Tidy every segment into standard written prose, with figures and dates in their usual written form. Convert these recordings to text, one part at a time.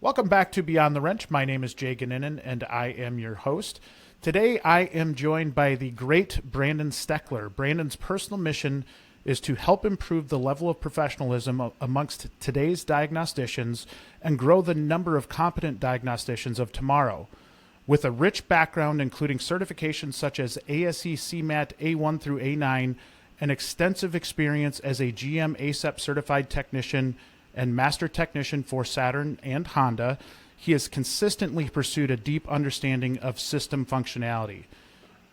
Welcome back to Beyond the Wrench. My name is Jay Goninen, and I am your host. Today, I am joined by the great Brandon Steckler. Brandon's personal mission is to help improve the level of professionalism amongst today's diagnosticians and grow the number of competent diagnosticians of tomorrow. With a rich background, including certifications such as ASE CMAT A1 through A9, and extensive experience as a GM ASEP certified technician and master technician for Saturn and Honda, he has consistently pursued a deep understanding of system functionality.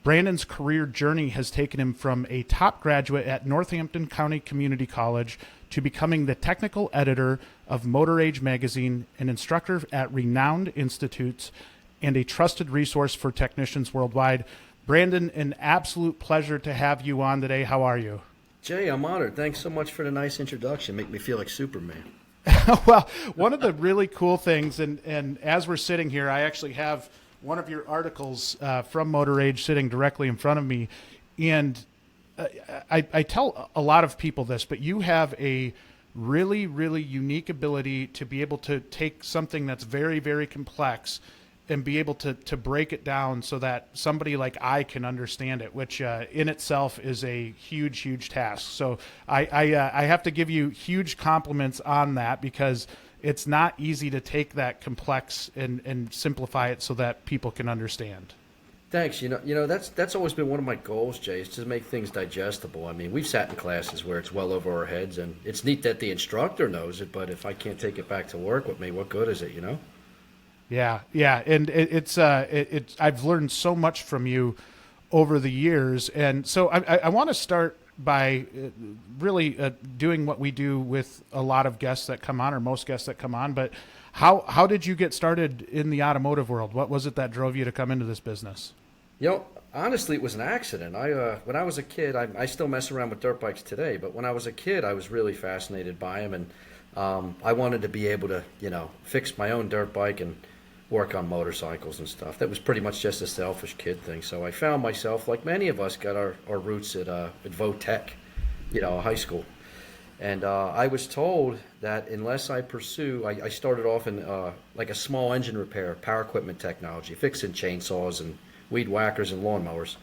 Brandon's career journey has taken him from a top graduate at Northampton County Community College to becoming the technical editor of Motor Age magazine, an instructor at renowned institutes, and a trusted resource for technicians worldwide. Brandon, an absolute pleasure to have you on today. How are you? Jay, I'm honored. Thanks so much for the nice introduction. Make me feel like Superman. Well, one of the really cool things, and as we're sitting here, I actually have one of your articles from Motor Age sitting directly in front of me. And I tell a lot of people this, but you have a really, really unique ability to be able to take something that's very, very complex and be able to break it down so that somebody like I can understand it, which in itself is a huge, huge task. So I have to give you huge compliments on that, because it's not easy to take that complex and simplify it so that people can understand. Thanks. That's always been one of my goals, Jay, is to make things digestible. I mean, we've sat in classes where it's well over our heads, and it's neat that the instructor knows it, but if I can't take it back to work with me, what good is it? Yeah, and it's I've learned so much from you over the years, and so I want to start by really doing what we do with a lot of guests that come on, or most guests that come on. But how did you get started in the automotive world? What was it that drove you to come into this business? Honestly, it was an accident. When I was a kid, I still mess around with dirt bikes today, but when I was a kid, I was really fascinated by them, and I wanted to be able to, fix my own dirt bike and work on motorcycles and stuff. That was pretty much just a selfish kid thing. So I found myself, like many of us, got our roots at Votech, high school. And I was told that unless I pursue, I started off in like a small engine repair, power equipment technology, fixing chainsaws and weed whackers and lawnmowers.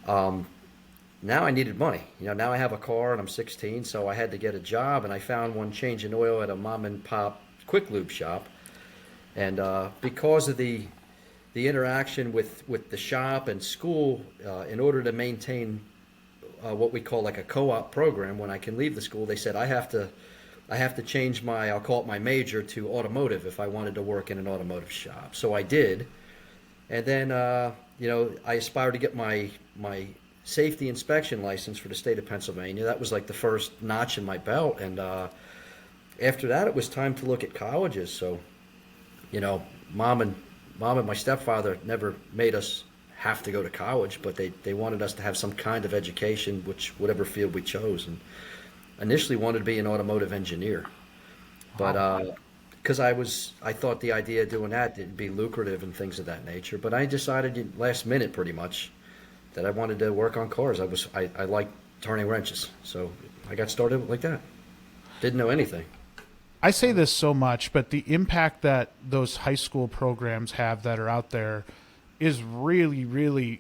Now I needed money. Now I have a car and I'm 16, so I had to get a job, and I found one changing oil at a mom and pop quick lube shop. And because of the interaction with the shop and school, in order to maintain what we call like a co-op program, when I can leave the school, they said I have to change I'll call it my major to automotive if I wanted to work in an automotive shop. So I did, and then I aspired to get my safety inspection license for the state of Pennsylvania. That was like the first notch in my belt, and after that, it was time to look at colleges. So mom and my stepfather never made us have to go to college, but they wanted us to have some kind of education, whatever field we chose, and initially wanted to be an automotive engineer. But because I thought the idea of doing that didn't be lucrative and things of that nature. But I decided last minute, pretty much, that I wanted to work on cars. I liked turning wrenches, so I got started like that. Didn't know anything. I say this so much, but the impact that those high school programs have that are out there is really, really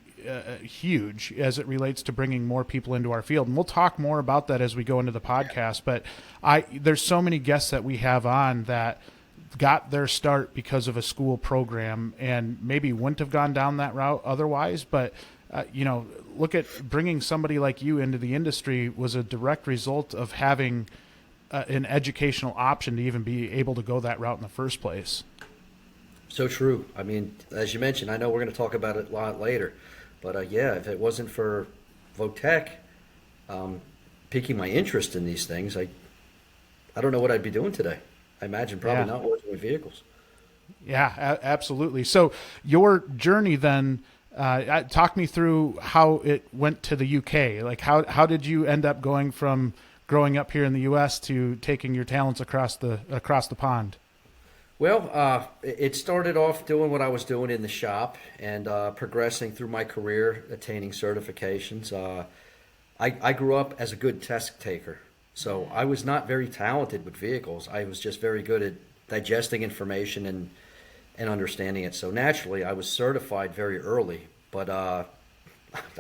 huge as it relates to bringing more people into our field. And we'll talk more about that as we go into the podcast. But there's so many guests that we have on that got their start because of a school program and maybe wouldn't have gone down that route otherwise. But, look at bringing somebody like you into the industry was a direct result of having an educational option to even be able to go that route in the first place. So true. I mean, as you mentioned, I know we're going to talk about it a lot later, but if it wasn't for Votech piquing my interest in these things, I don't know what I'd be doing today. I imagine probably not working with vehicles. Yeah, absolutely. So your journey then, talk me through how it went to the UK. Like how did you end up going from growing up here in the U.S. to taking your talents across the pond? Well, it started off doing what I was doing in the shop and progressing through my career, attaining certifications. I grew up as a good test taker, so I was not very talented with vehicles. I was just very good at digesting information and understanding it. So naturally, I was certified very early, but I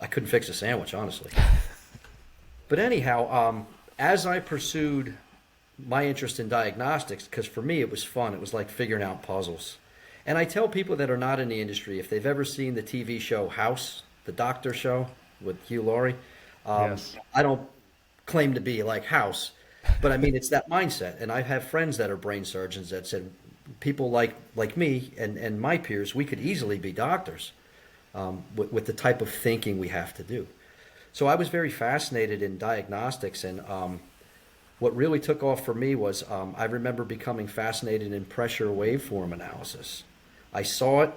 couldn't fix a sandwich, honestly. But anyhow, as I pursued my interest in diagnostics, because for me it was fun, it was like figuring out puzzles. And I tell people that are not in the industry, if they've ever seen the TV show House, the doctor show with Hugh Laurie, Yes. I don't claim to be like House, but I mean, it's that mindset. And I have friends that are brain surgeons that said people like me and my peers, we could easily be doctors with the type of thinking we have to do. So I was very fascinated in diagnostics, and what really took off for me was I remember becoming fascinated in pressure waveform analysis. I saw it,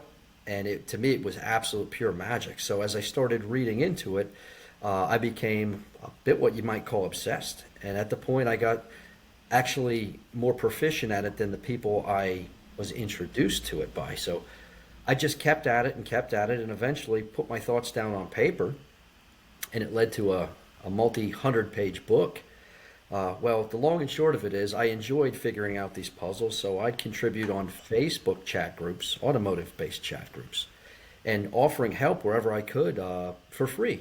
and to me it was absolute pure magic. So as I started reading into it, I became a bit what you might call obsessed. And at the point I got actually more proficient at it than the people I was introduced to it by. So I just kept at it and eventually put my thoughts down on paper, and it led to a multi-100-page book. Well, the long and short of it is I enjoyed figuring out these puzzles, so I'd contribute on Facebook chat groups, automotive-based chat groups, and offering help wherever I could for free.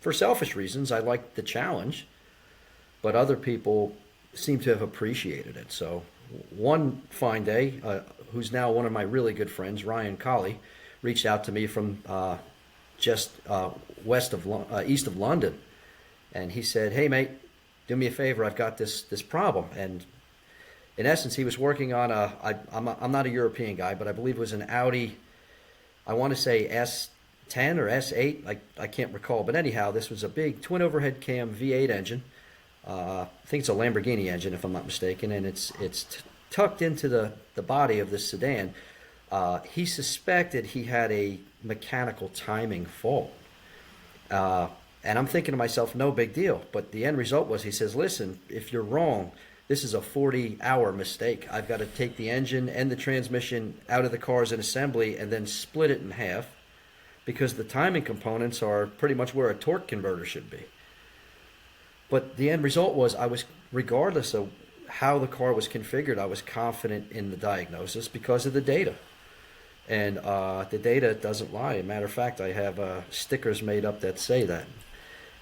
For selfish reasons, I liked the challenge, but other people seem to have appreciated it. So one fine day, who's now one of my really good friends, Ryan Colley, reached out to me from just east of London, and he said, "Hey, mate, do me a favor. I've got this problem." And in essence, he was working on I'm not a European guy, but I believe it was an Audi. I want to say S10 or S8. I can't recall, but anyhow, this was a big twin overhead cam V8 engine. I think it's a Lamborghini engine, if I'm not mistaken, and it's tucked into the body of this sedan. He suspected he had a mechanical timing fault. And I'm thinking to myself, no big deal. But the end result was, he says, "Listen, if you're wrong, this is a 40-hour mistake. I've got to take the engine and the transmission out of the car as an assembly and then split it in half, because the timing components are pretty much where a torque converter should be." But the end result was, regardless of how the car was configured, I was confident in the diagnosis because of the data. And the data doesn't lie. As a matter of fact, I have stickers made up that say that.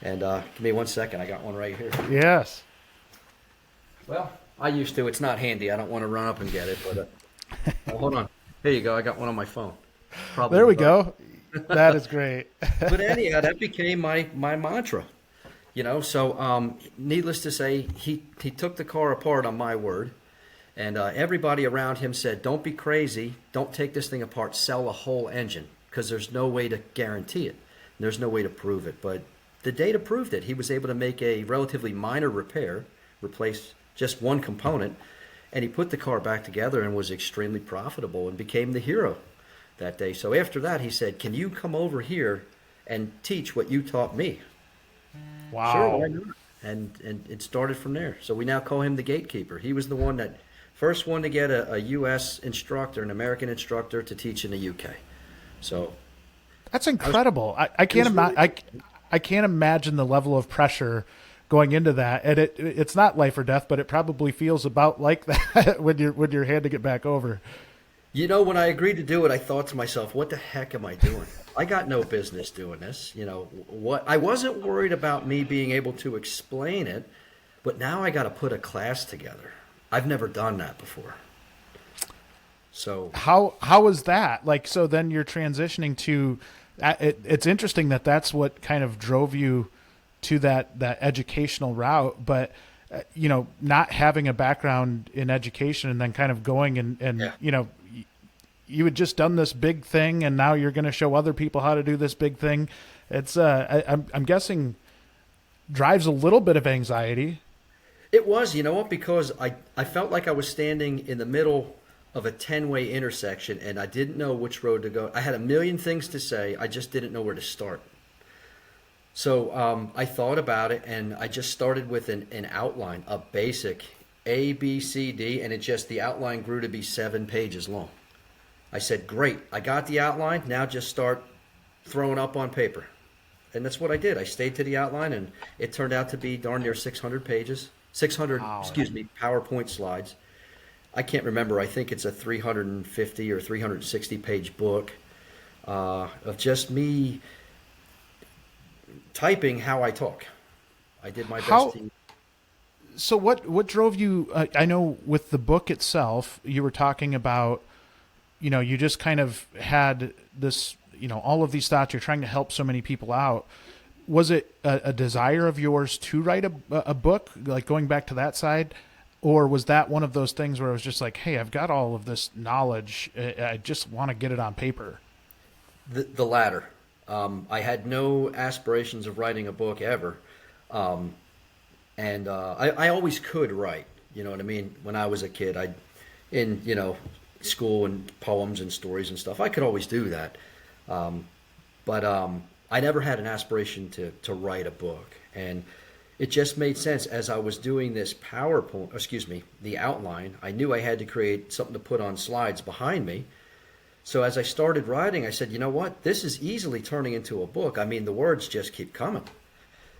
And give me 1 second. I got one right here. Yes. Well, I used to. It's not handy. I don't want to run up and get it. But hold on. Here you go. I got one on my phone. Probably There we go. That is great. But anyhow, that became my mantra. So needless to say, he took the car apart on my word. And everybody around him said, "Don't be crazy. Don't take this thing apart. Sell a whole engine, because there's no way to guarantee it. There's no way to prove it." But the data proved it. He was able to make a relatively minor repair, replace just one component, and he put the car back together and was extremely profitable and became the hero that day. So after that, he said, "Can you come over here and teach what you taught me?" Wow. Sure, why not? And it started from there. So we now call him the gatekeeper. He was the one that first one to get a U.S. instructor, an American instructor, to teach in the U.K. So That's incredible. I can't imagine the level of pressure going into that, and it's not life or death, but it probably feels about like that when you're handing it back over. when I agreed to do it, I thought to myself, "What the heck am I doing? I got no business doing this." What I wasn't worried about me being able to explain it, but now I got to put a class together. I've never done that before. So How is that? Like, so then you're transitioning to it's interesting that that's what kind of drove you to that educational route, but not having a background in education and then kind of going and Yeah. You had just done this big thing, and now you're going to show other people how to do this big thing. It's I'm guessing drives a little bit of anxiety. It was, because I felt like I was standing in the middle of a 10-way intersection, and I didn't know which road to go. I had a million things to say. I just didn't know where to start. So I thought about it, and I just started with an outline, a basic A, B, C, D, and the outline grew to be 7 pages long. I said, "Great, I got the outline. Now just start throwing up on paper." And that's what I did. I stayed to the outline, and it turned out to be darn near 600 pages. 600, Wow. PowerPoint slides. I can't remember. I think it's a 350 or 360 page book of just me typing how I talk. I did my best How to. so? What drove you? I know with the book itself, you were talking about, you just kind of had this, all of these thoughts. You're trying to help so many people out. Was it a desire of yours to write a book, like going back to that side? Or was that one of those things where it was just like, hey, I've got all of this knowledge. I just want to get it on paper. The latter. I had no aspirations of writing a book ever. Um, and I always could write. You know what I mean? When I was a kid, in school and poems and stories and stuff, I could always do that. But I never had an aspiration to write a book, and it just made sense as I was doing this PowerPoint. Excuse me, the outline. I knew I had to create something to put on slides behind me. So as I started writing, I said, you know what? This is easily turning into a book. I mean, the words just keep coming.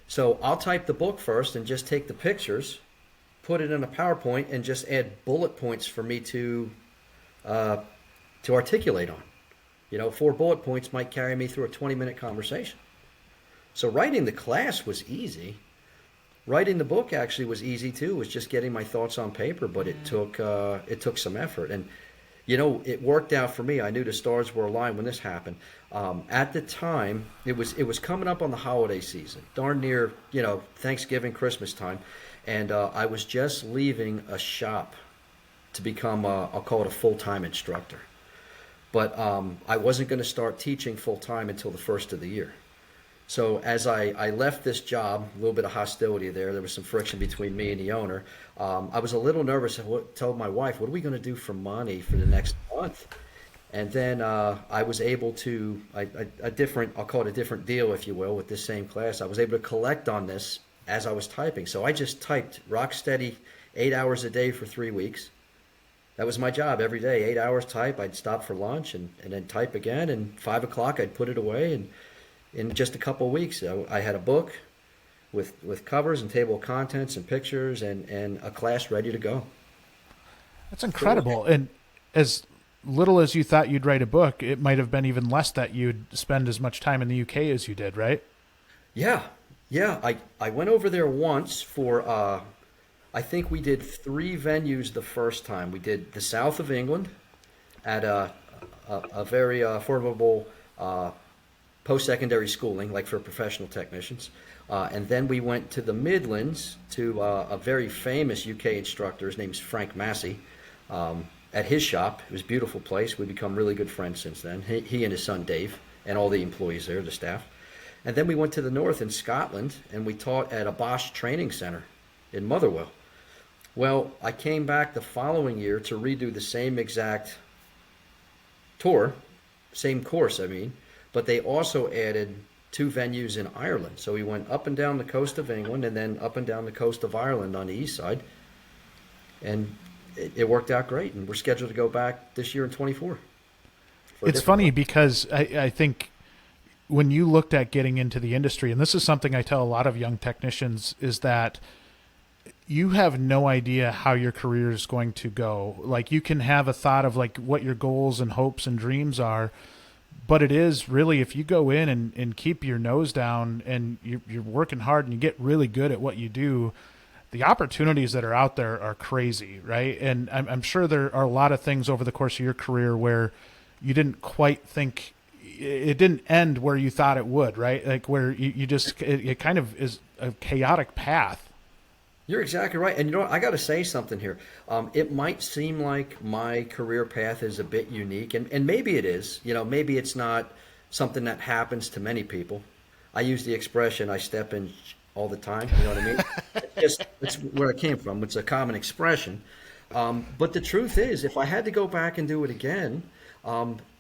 So I'll type the book first and just take the pictures, put it in a PowerPoint, and just add bullet points for me to articulate on. 4 bullet points might carry me through a 20-minute conversation. So writing the class was easy. Writing the book actually was easy too. It was just getting my thoughts on paper, but it took some effort. And it worked out for me. I knew the stars were aligned when this happened. At the time, it was coming up on the holiday season, darn near Thanksgiving, Christmas time, and I was just leaving a shop to become I'll call it a full-time instructor. But I wasn't going to start teaching full-time until the first of the year. So as I left this job, a little bit of hostility there. There was some friction between me and the owner. I was a little nervous. I told my wife, what are we going to do for money for the next month? And then I was able to, I'll call it a different deal, if you will, with this same class. I was able to collect on this as I was typing. So I just typed rock steady 8 hours a day for 3 weeks. That was my job every day, 8 hours type. I'd stop for lunch and then type again. And 5 o'clock, I'd put it away. And in just a couple of weeks, I had a book with covers and table of contents and pictures and a class ready to go. That's incredible. And as little as you thought you'd write a book, it might have been even less that you'd spend as much time in the UK as you did, right? Yeah. I went over there once for, I think we did 3 venues the first time. We did the south of England at a very formidable post-secondary schooling, like for professional technicians. And then we went to the Midlands to a very famous UK instructor. His name's Frank Massey. At his shop. It was a beautiful place. We've become really good friends since then. He and his son Dave and all the employees there, the staff. And then we went to the north in Scotland and we taught at a Bosch training center in Motherwell. Well, I came back the following year to redo the same exact tour, same course, but they also added 2 venues in Ireland. So we went up and down the coast of England and then up and down the coast of Ireland on the east side. And it worked out great. And we're scheduled to go back this year in 24. It's funny because I think when you looked at getting into the industry, and this is something I tell a lot of young technicians, is that you have no idea how your career is going to go. Like, you can have a thought of like what your goals and hopes and dreams are, but it is really, if you go in and keep your nose down and you're working hard and you get really good at what you do, the opportunities that are out there are crazy, right? And I'm sure there are a lot of things over the course of your career where you didn't quite think, it didn't end where you thought it would, right? Like where you just, it kind of is a chaotic path. You're exactly right. And I got to say something here. It might seem like my career path is a bit unique, and maybe it is. Maybe it's not something that happens to many people. I use the expression, I step in all the time. You know what I mean? It's where I came from. It's a common expression. But the truth is, if I had to go back and do it again,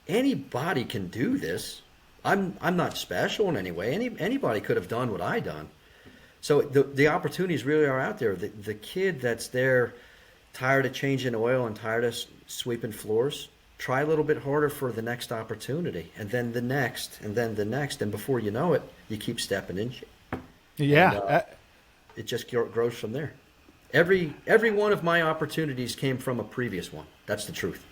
anybody can do this. I'm not special in any way. Anybody could have done what I done. So the opportunities really are out there. The kid that's there, tired of changing oil and tired of sweeping floors, try a little bit harder for the next opportunity, and then the next, and then the next, and before you know it, you keep stepping in. Yeah. And, it just grows from there. Every one of my opportunities came from a previous one. That's the truth.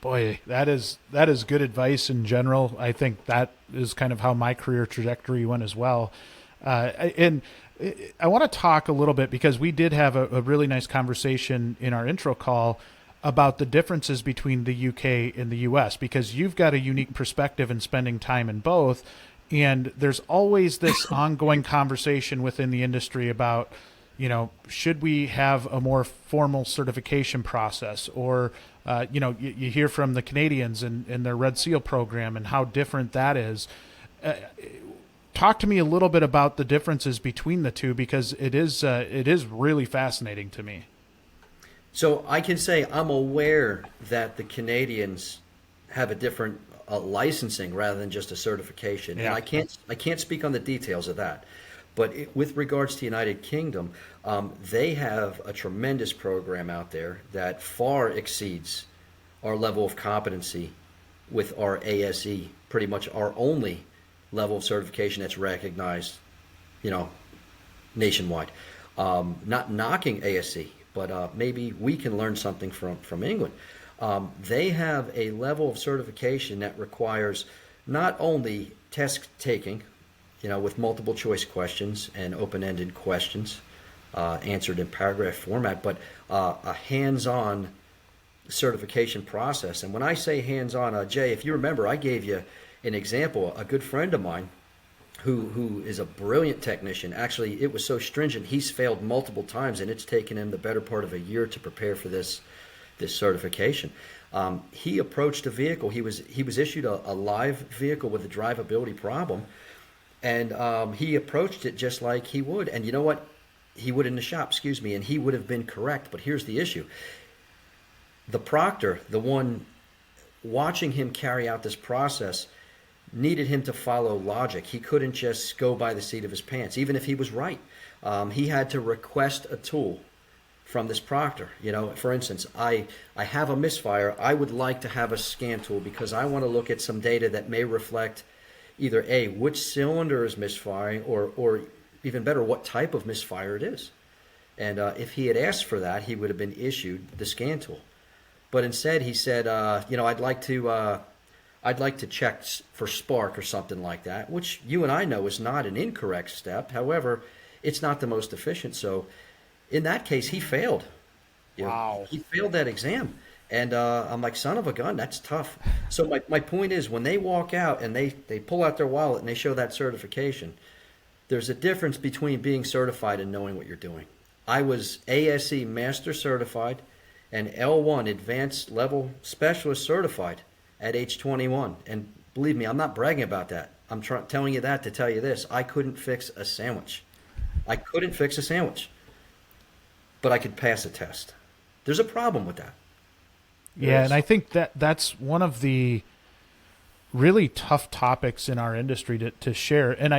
Boy, that is good advice in general. I think that is kind of how my career trajectory went as well. And I want to talk a little bit because we did have a really nice conversation in our intro call about the differences between the UK and the US, because you've got a unique perspective in spending time in both. And there's always this ongoing conversation within the industry about, should we have a more formal certification process? Or, you hear from the Canadians and their Red Seal program and how different that is. Talk to me a little bit about the differences between the two, because it is really fascinating to me. So I can say I'm aware that the Canadians have a different licensing rather than just a certification, Yeah. and I can't speak on the details of that. But with regards to United Kingdom, they have a tremendous program out there that far exceeds our level of competency with our ASE, pretty much our only level of certification that's recognized, nationwide. Not knocking ASE, but maybe we can learn something from England. They have a level of certification that requires not only test taking, with multiple choice questions and open-ended questions answered in paragraph format, but a hands-on certification process. And when I say hands-on, Jay, if you remember, I gave you an example. A good friend of mine who is a brilliant technician. Actually, it was so stringent, he's failed multiple times, and it's taken him the better part of a year to prepare for this certification. He approached a vehicle. He was issued a live vehicle with a drivability problem, and he approached it just like he would. And you know what? He would in the shop, excuse me, and he would have been correct. But here's the issue. The proctor, the one watching him carry out this process, needed him to follow logic. He couldn't just go by the seat of his pants, even if he was right. He had to request a tool from this proctor. For instance, I have a misfire. I would like to have a scan tool because I want to look at some data that may reflect either A, which cylinder is misfiring, or even better, what type of misfire it is. And if he had asked for that, he would have been issued the scan tool. But instead, he said, I'd like to check for spark or something like that, which you and I know is not an incorrect step. However, it's not the most efficient. So in that case, he failed. Wow. He failed that exam. And I'm like, son of a gun, that's tough. So my point is, when they walk out and they pull out their wallet and they show that certification, there's a difference between being certified and knowing what you're doing. I was ASE Master Certified and L1 Advanced Level Specialist Certified at age 21. And believe me, I'm not bragging about that. I'm telling you that to tell you this. I couldn't fix a sandwich. I couldn't fix a sandwich. But I could pass a test. There's a problem with that. Yeah, and I think that's one of the really tough topics in our industry to share. And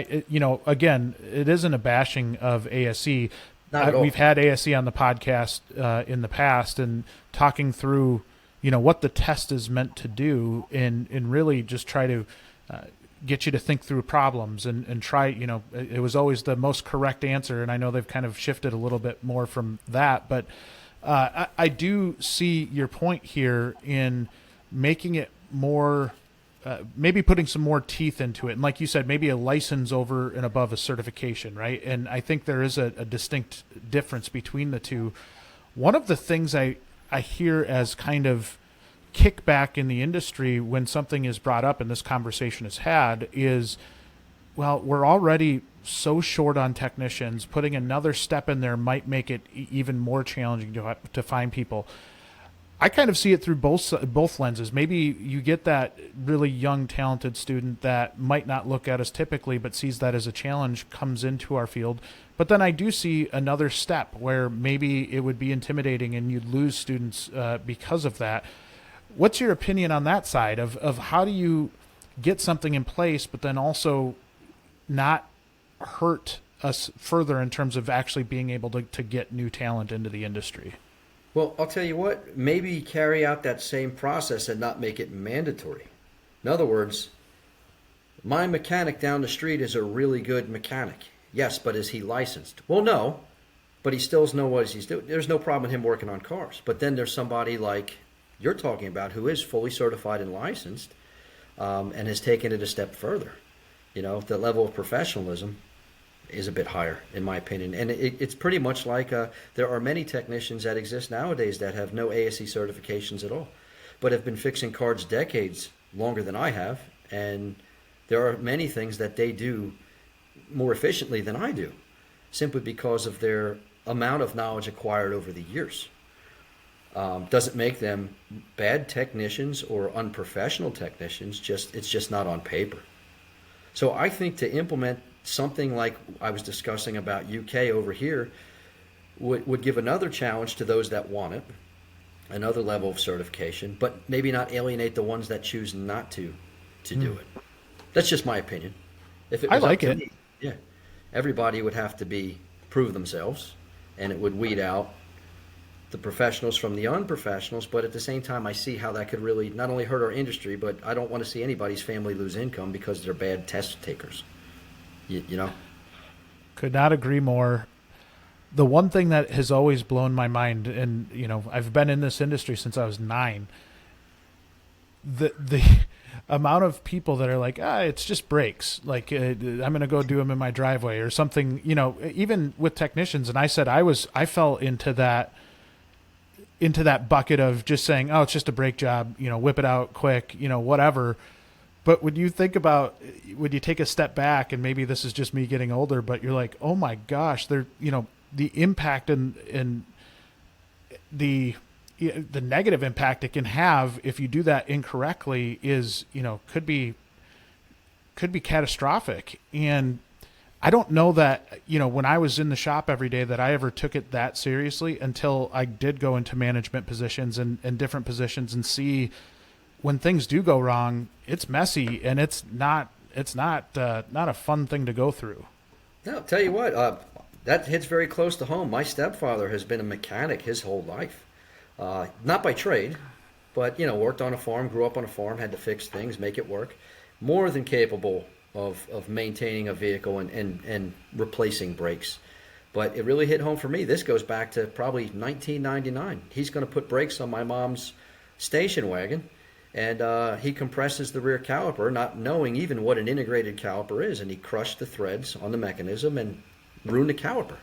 again, it isn't a bashing of ASE. Not at all. We've had ASE on the podcast in the past and talking through, what the test is meant to do, and really just try to get you to think through problems and try, it was always the most correct answer. And I know they've kind of shifted a little bit more from that, but I do see your point here in making it more, maybe putting some more teeth into it. And like you said, maybe a license over and above a certification, right? And I think there is a distinct difference between the two. One of the things I hear as kind of kickback in the industry when something is brought up and this conversation is had is, well, we're already so short on technicians. Putting another step in there might make it even more challenging to find people. I kind of see it through both lenses. Maybe you get that really young, talented student that might not look at us typically, but sees that as a challenge, comes into our field. But then I do see another step where maybe it would be intimidating and you'd lose students because of that. What's your opinion on that side of how do you get something in place, but then also not hurt us further in terms of actually being able to get new talent into the industry? Well, I'll tell you what, maybe carry out that same process and not make it mandatory. In other words, my mechanic down the street is a really good mechanic. Yes, but is he licensed? Well, no, but he still knows what he's doing. There's no problem with him working on cars. But then there's somebody like you're talking about who is fully certified and licensed, and has taken it a step further. The level of professionalism is a bit higher, in my opinion. And it's pretty much like there are many technicians that exist nowadays that have no ASE certifications at all, but have been fixing cars decades longer than I have. And there are many things that they do more efficiently than I do, simply because of their amount of knowledge acquired over the years. Doesn't make them bad technicians or unprofessional technicians, it's just not on paper. So I think to implement something like I was discussing about UK over here would give another challenge to those that want it, another level of certification, but maybe not alienate the ones that choose not to do it. That's just my opinion. If it was I like up to it. Me, yeah, everybody would have to prove themselves, and it would weed out the professionals from the unprofessionals. But at the same time, I see how that could really not only hurt our industry, but I don't want to see anybody's family lose income because they're bad test takers. You know? Could not agree more. The one thing that has always blown my mind, and I've been in this industry since I was 9. The amount of people that are like, it's just brakes. Like I'm going to go do them in my driveway or something. Even with technicians, and I said I fell into that bucket of just saying, it's just a brake job. Whip it out quick. Whatever. But when you take a step back, and maybe this is just me getting older, but you're like, oh my gosh, the impact and the negative impact it can have if you do that incorrectly is, could be catastrophic. And I don't know that, when I was in the shop every day, that I ever took it that seriously until I did go into management positions and different positions and see when things do go wrong, it's messy and it's not a fun thing to go through. No, I'll tell you what, that hits very close to home. My stepfather has been a mechanic his whole life. Not by trade, but, worked on a farm, grew up on a farm, had to fix things, make it work. More than capable of maintaining a vehicle and replacing brakes. But it really hit home for me. This goes back to probably 1999. He's going to put brakes on my mom's station wagon, and he compresses the rear caliper, not knowing even what an integrated caliper is, and he crushed the threads on the mechanism and ruined the caliper.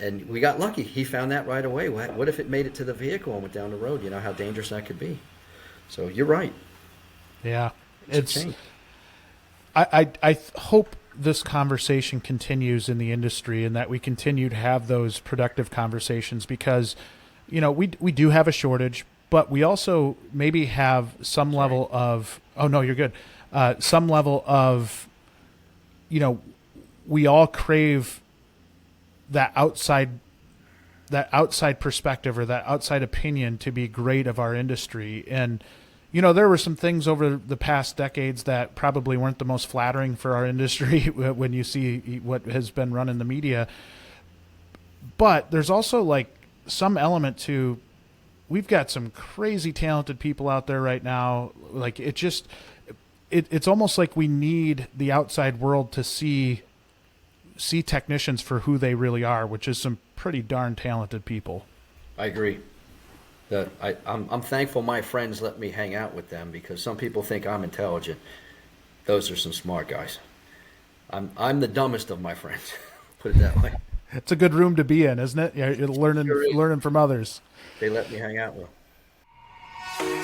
And we got lucky. He found that right away. What if it made it to the vehicle and went down the road? You know how dangerous that could be. So you're right. Yeah. I hope this conversation continues in the industry and that we continue to have those productive conversations because, we do have a shortage, but we also maybe have some level of, oh no, you're good. Some level of, we all crave that outside perspective or that outside opinion to be great of our industry. And, there were some things over the past decades that probably weren't the most flattering for our industry when you see what has been run in the media. But there's also like some element to, we've got some crazy talented people out there right now. Like it's almost like we need the outside world to see technicians for who they really are, which is some pretty darn talented people. I agree. I'm thankful my friends let me hang out with them because some people think I'm intelligent. Those are some smart guys. I'm the dumbest of my friends. Put it that way. It's a good room to be in, isn't it? Yeah, you're learning from others. They let me hang out with them.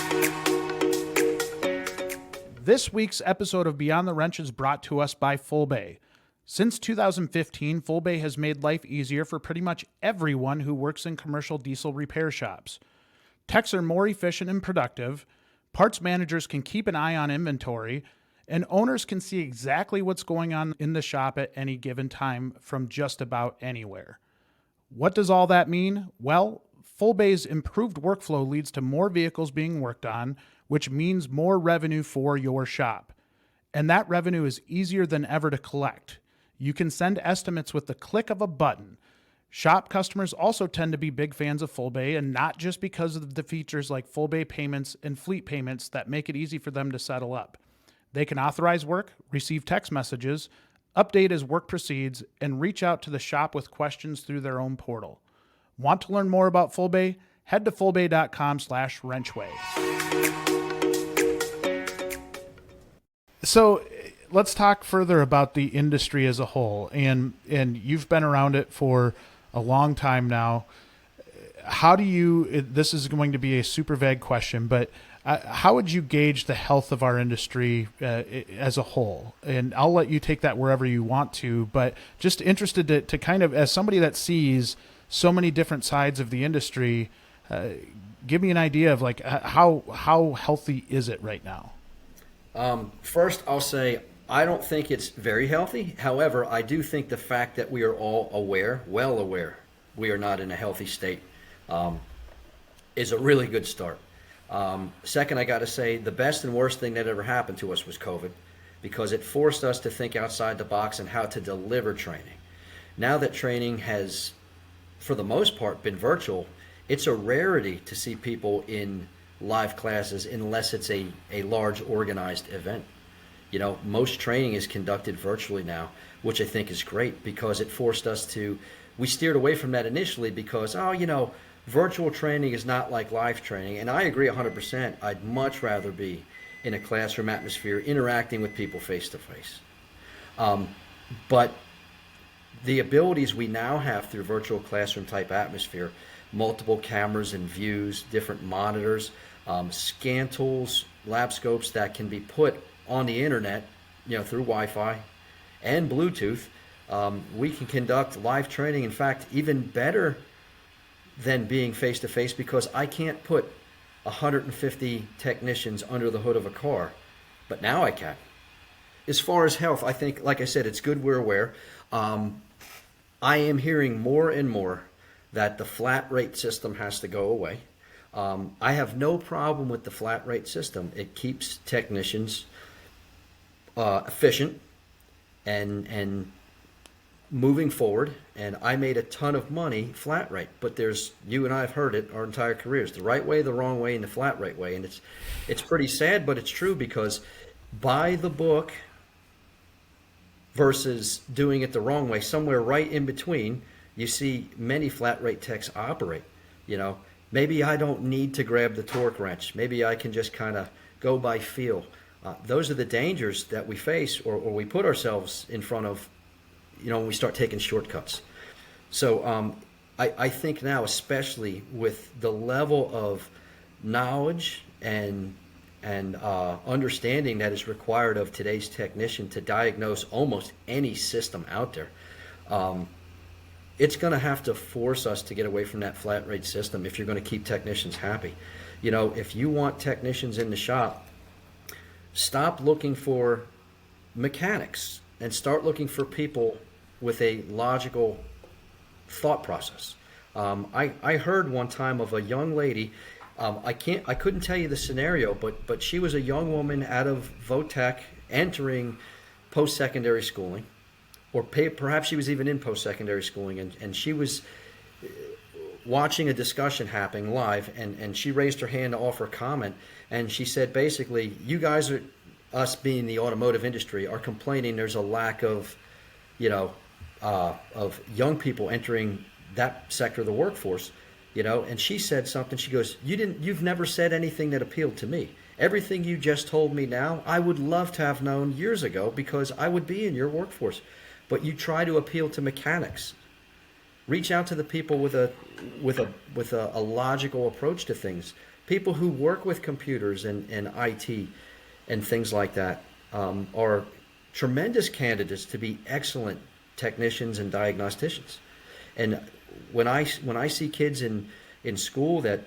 This week's episode of Beyond the Wrench is brought to us by Fullbay. Since 2015, Fullbay has made life easier for pretty much everyone who works in commercial diesel repair shops. Techs are more efficient and productive, parts managers can keep an eye on inventory, and owners can see exactly what's going on in the shop at any given time from just about anywhere. What does all that mean? Well, Fullbay's improved workflow leads to more vehicles being worked on, which means more revenue for your shop. And that revenue is easier than ever to collect. You can send estimates with the click of a button. Shop customers also tend to be big fans of Fullbay, and not just because of the features like Fullbay payments and fleet payments that make it easy for them to settle up. They can authorize work, receive text messages, update as work proceeds, and reach out to the shop with questions through their own portal. Want to learn more about Fullbay? Head to fullbay.com/wrenchway. So let's talk further about the industry as a whole. And you've been around it for a long time now. How do you, this is going to be a super vague question, but how would you gauge the health of our industry as a whole? And I'll let you take that wherever you want to, but just interested to kind of, as somebody that sees so many different sides of the industry, give me an idea of like how healthy is it right now? First, I'll say I don't think it's very healthy. However, I do think the fact that we are all aware, well aware, we are not in a healthy state, is a really good start. Second, I got to say the best and worst thing that ever happened to us was COVID, because it forced us to think outside the box and how to deliver training. Now that training has, for the most part, been virtual, it's a rarity to see people in live classes unless it's a large organized event. You know, most training is conducted virtually now, which I think is great because it forced us to, we steered away from that initially because, virtual training is not like live training. And I agree 100%. I'd much rather be in a classroom atmosphere interacting with people face to face. But the abilities we now have through virtual classroom type atmosphere, multiple cameras and views, different monitors, scan tools, lab scopes that can be put on the internet, through Wi-Fi and Bluetooth, we can conduct live training. In fact, even better than being face-to-face, because I can't put 150 technicians under the hood of a car, but now I can. As far as health, I think, like I said, it's good we're aware. I am hearing more and more that the flat rate system has to go away. I have no problem with the flat rate system. It keeps technicians efficient and moving forward, and I made a ton of money flat rate. But you and I have heard it our entire careers: the right way, the wrong way, and the flat rate way. And it's pretty sad, but it's true, because by the book versus doing it the wrong way, somewhere right in between, you see many flat rate techs operate. Maybe I don't need to grab the torque wrench. Maybe I can just kind of go by feel. Those are the dangers that we face, or we put ourselves in front of, when we start taking shortcuts. So I think now, especially with the level of knowledge and understanding that is required of today's technician to diagnose almost any system out there, it's going to have to force us to get away from that flat rate system if you're going to keep technicians happy. If you want technicians in the shop, stop looking for mechanics and start looking for people with a logical thought process. I heard one time of a young lady. I couldn't tell you the scenario, but she was a young woman out of Votech entering post-secondary schooling, or perhaps she was even in post-secondary schooling, and she was watching a discussion happening live, and she raised her hand to offer a comment, and she said, basically, you guys are, us being the automotive industry, are complaining there's a lack of, of young people entering that sector of the workforce, and she said something. She goes, you've never said anything that appealed to me. Everything you just told me now, I would love to have known years ago, because I would be in your workforce. But you try to appeal to mechanics. Reach out to the people with a logical approach to things. People who work with computers and IT and things like that are tremendous candidates to be excellent technicians and diagnosticians. And when I see kids in school that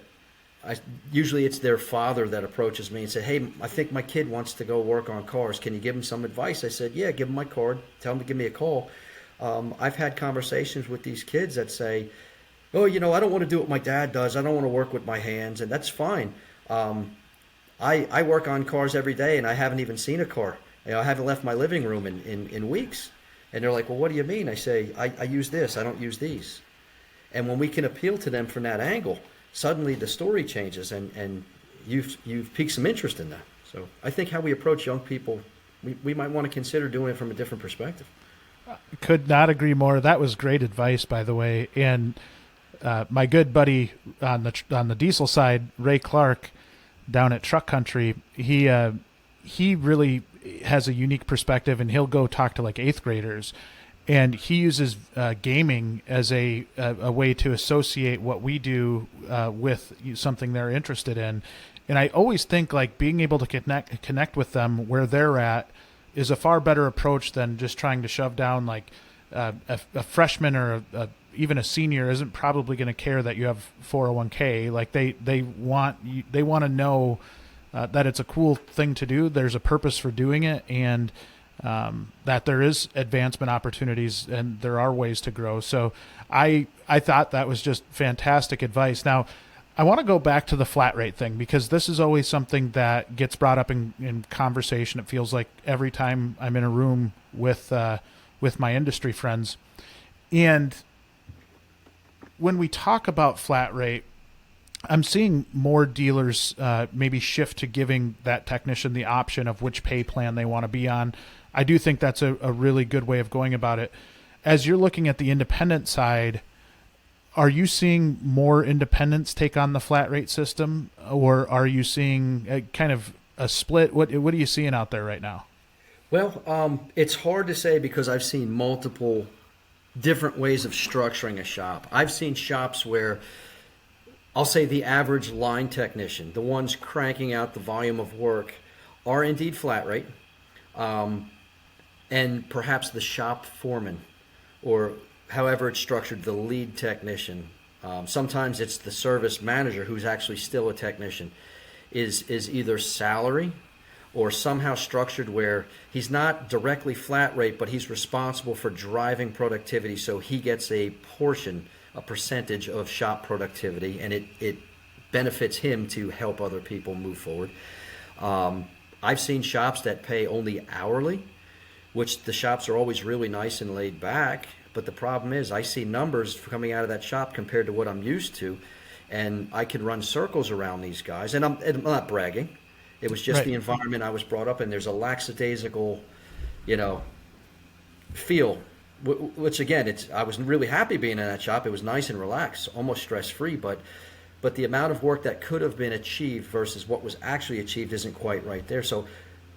usually it's their father that approaches me and say, hey, I think my kid wants to go work on cars. Can you give him some advice? I said, yeah, give him my card. Tell him to give me a call. I've had conversations with these kids that say, oh, I don't want to do what my dad does. I don't want to work with my hands, and that's fine. I work on cars every day, and I haven't even seen a car. I haven't left my living room in weeks. And they're like, well, what do you mean? I say, I use this. I don't use these. And when we can appeal to them from that angle, suddenly the story changes, and you've piqued some interest in that. So I think how we approach young people, we might want to consider doing it from a different perspective. Could not agree more. That was great advice, by the way. And my good buddy on the diesel side, Ray Clark, down at Truck Country, he really has a unique perspective, and he'll go talk to like eighth graders, and he uses gaming as a way to associate what we do with something they're interested in. And I always think like being able to connect with them where they're at is a far better approach than just trying to shove down like a freshman or even a senior isn't probably going to care that you have 401k. Like they want to know that it's a cool thing to do. There's a purpose for doing it, and that there is advancement opportunities and there are ways to grow. So I thought that was just fantastic advice. Now, I want to go back to the flat rate thing because this is always something that gets brought up in conversation. It feels like every time I'm in a room with my industry friends. And when we talk about flat rate, I'm seeing more dealers maybe shift to giving that technician the option of which pay plan they want to be on. I do think that's a really good way of going about it. As you're looking at the independent side, are you seeing more independents take on the flat rate system, or are you seeing kind of a split? What are you seeing out there right now? Well, it's hard to say because I've seen multiple different ways of structuring a shop. I've seen shops where I'll say the average line technician, the ones cranking out the volume of work, are indeed flat rate, and perhaps the shop foreman, or however it's structured, the lead technician. Sometimes it's the service manager who's actually still a technician, is either salary or somehow structured where he's not directly flat rate, but he's responsible for driving productivity, so he gets a percentage of shop productivity, and it benefits him to help other people move forward. I've seen shops that pay only hourly, which the shops are always really nice and laid back. But the problem is I see numbers coming out of that shop compared to what I'm used to, and I can run circles around these guys. And I'm not bragging. It was just Right. the environment I was brought up in. There's a lackadaisical, feel, which again, I was really happy being in that shop. It was nice and relaxed, almost stress-free. But the amount of work that could have been achieved versus what was actually achieved isn't quite right there. So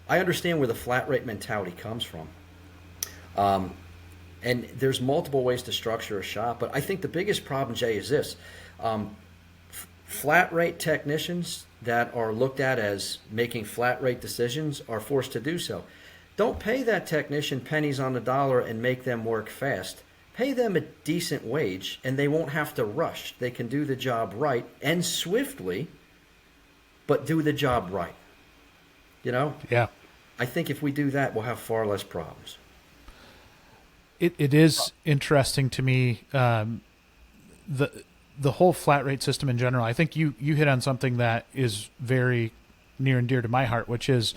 I understand where the flat rate mentality comes from. And there's multiple ways to structure a shop, but I think the biggest problem, Jay, is this. Flat rate technicians that are looked at as making flat rate decisions are forced to do so. Don't pay that technician pennies on the dollar and make them work fast. Pay them a decent wage, and they won't have to rush. They can do the job right and swiftly, but do the job right. Yeah. I think if we do that, we'll have far less problems. It is interesting to me, the whole flat rate system in general. I think you hit on something that is very near and dear to my heart, which is,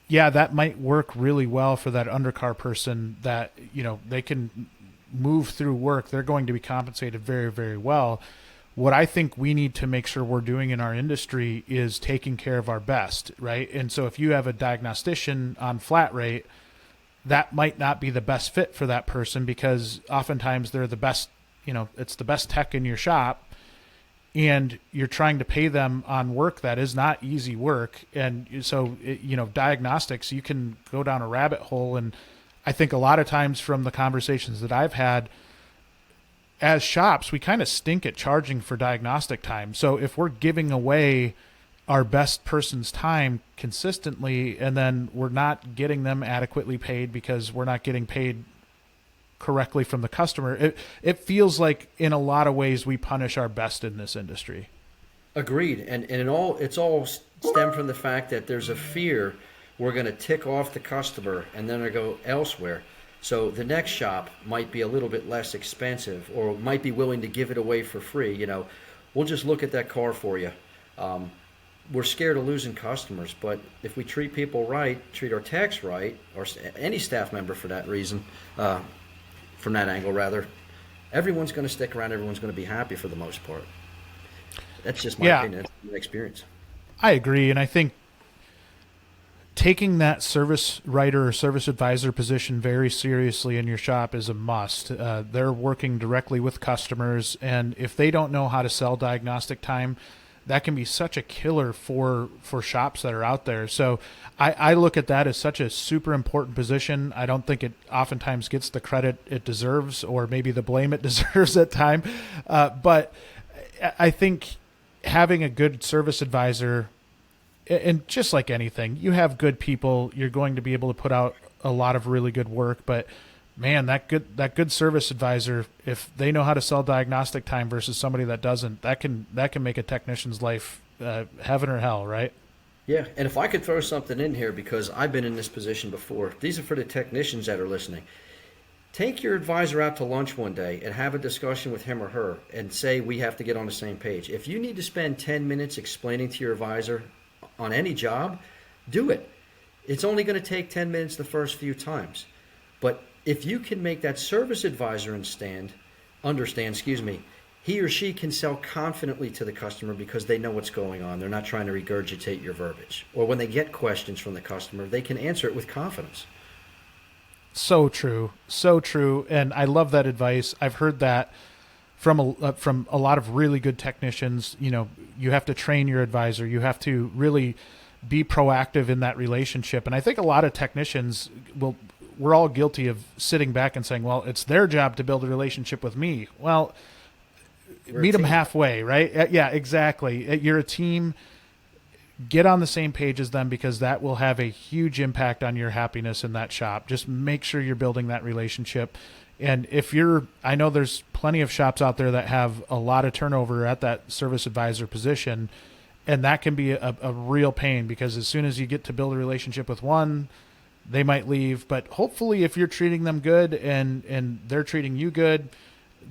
yeah, that might work really well for that undercar person that, they can move through work. They're going to be compensated very, very well. What I think we need to make sure we're doing in our industry is taking care of our best, right? And so if you have a diagnostician on flat rate, that might not be the best fit for that person because oftentimes they're the best, it's the best tech in your shop, and you're trying to pay them on work that is not easy work. And so, diagnostics, you can go down a rabbit hole. And I think a lot of times from the conversations that I've had, as shops, we kind of stink at charging for diagnostic time. So if we're giving away our best person's time consistently, and then we're not getting them adequately paid because we're not getting paid correctly from the customer, it feels like in a lot of ways we punish our best in this industry. Agreed. And it's all stemmed from the fact that there's a fear we're going to tick off the customer and then they'll go elsewhere. So the next shop might be a little bit less expensive or might be willing to give it away for free. We'll just look at that car for you. We're scared of losing customers, but if we treat people right, treat our techs right, or any staff member for that reason, from that angle rather, everyone's going to stick around. Everyone's going to be happy for the most part. That's just my opinion. That's my experience. I agree, and I think taking that service writer or service advisor position very seriously in your shop is a must. They're working directly with customers, and if they don't know how to sell diagnostic time, that can be such a killer for shops that are out there. So I look at that as such a super important position. I don't think it oftentimes gets the credit it deserves, or maybe the blame it deserves at time. But I think having a good service advisor, and just like anything, you have good people, you're going to be able to put out a lot of really good work. But man, that good service advisor, if they know how to sell diagnostic time versus somebody that doesn't, that can make a technician's life heaven or hell, right? Yeah, and if I could throw something in here, because I've been in this position before, these are for the technicians that are listening. Take your advisor out to lunch one day and have a discussion with him or her and say we have to get on the same page. If you need to spend 10 minutes explaining to your advisor on any job, do it. It's only going to take 10 minutes the first few times. But if you can make that service advisor understand, he or she can sell confidently to the customer because they know what's going on. They're not trying to regurgitate your verbiage. Or when they get questions from the customer, they can answer it with confidence. So true. So true. And I love that advice. I've heard that from a lot of really good technicians. You know, you have to train your advisor. You have to really be proactive in that relationship. And I think a lot of technicians we're all guilty of sitting back and saying, well, it's their job to build a relationship with me. Well, meet them halfway, right? Yeah, exactly. You're a team. Get on the same page as them, because that will have a huge impact on your happiness in that shop. Just make sure you're building that relationship. And I know there's plenty of shops out there that have a lot of turnover at that service advisor position, and that can be a real pain, because as soon as you get to build a relationship with one, they might leave. But hopefully if you're treating them good and they're treating you good,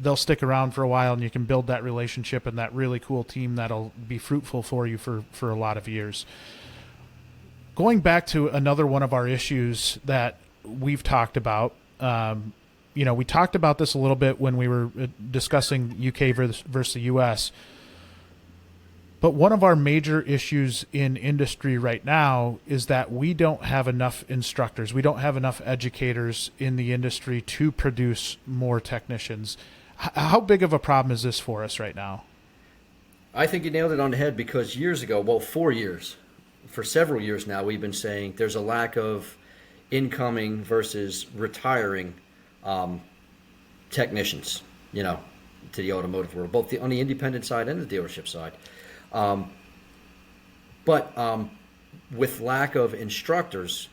they'll stick around for a while, and you can build that relationship and that really cool team that'll be fruitful for you for a lot of years. Going back to another one of our issues that we've talked about, we talked about this a little bit when we were discussing UK versus the US, but one of our major issues in industry right now is that we don't have enough instructors. We don't have enough educators in the industry to produce more technicians. How big of a problem is this for us right now? I think you nailed it on the head, because years ago, for several years now, we've been saying there's a lack of incoming versus retiring technicians, to the automotive world, both on the independent side and the dealership side. But with lack of instructors,